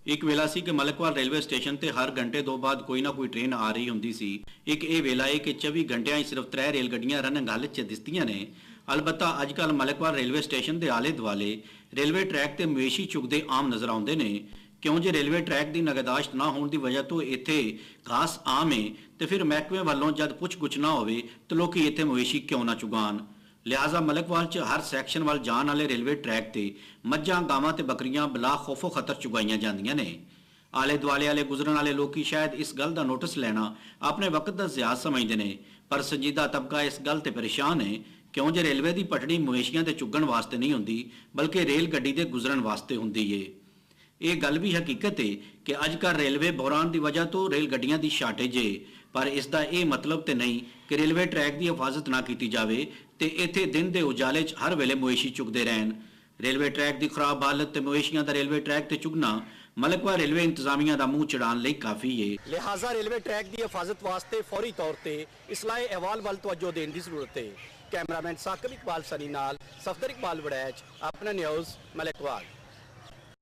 एक वेला सी कि मलकवाल रेलवे स्टेशन ते हर घंटे दो बाद कोई ना कोई ट्रेन आ रही हुंदी सी। एक ये वेला है कि 24 घंटियां सिर्फ 3 रेल गड्डियां रनिंग हालत च दिसदियां ने। अलबत्ता अजकल मलकवाल रेलवे स्टेशन के आले दुआले रेलवे ट्रैक ते मवेशी चुगदे आम नज़र आउंदे ने। क्यों जे रेलवे ट्रैक की नगहदाश्त ना होने की वजह तो इत्थे घास आम है, तो फिर महकमे वालों जब पुछ गुछ ना होवे तो लोग इत्थे मवेशी क्यों ना चुगान। लिहाजा मलकवाल च हर सैक्शन वाल जान वाले रेलवे ट्रैक ते मज्जां गावां ते बकरियां बिला खौफो खतर चुगाईयां जांदियां ने। आले दुआले वाले गुजरन वाले लोग शायद इस गल का नोटिस लेना अपने वक्त का ज़िया समझते हैं, पर संजीदा तबका इस गल ते परेशान है। क्यों जे रेलवे की पटड़ी मवेशियां ते चुगण वास्ते नहीं होंदी बल्कि रेल गड्डी के गुजरन वास्ते होंदी है। ये गल भी हकीकत है कि अजकल रेलवे बहरान की वजह तो रेल गड्डियां की शार्टेज है, पर इसका यह मतलब तो नहीं कि रेलवे ट्रैक की हिफाजत ना की जाए तो इत्थे दिन के उजाले च हर वेले मवेशी चुगते रहन। रेलवे ट्रैक की खराब हालत ते मवेशियां का रेलवे ट्रैक ते चुगना मलकवाल रेलवे इंतजामिया का मूँह चढ़ाने लई काफ़ी है। लिहाजा रेलवे ट्रैक की हिफाजत वास्ते फौरी तौर पर इसलाह अहवाल वाल तवज्जो देने की जरूरत है। कैमरामैन साकिब इकबाल सनी नाल सफदर इकबाल वड़ैच, अपना न्यूज़ मलकवाल।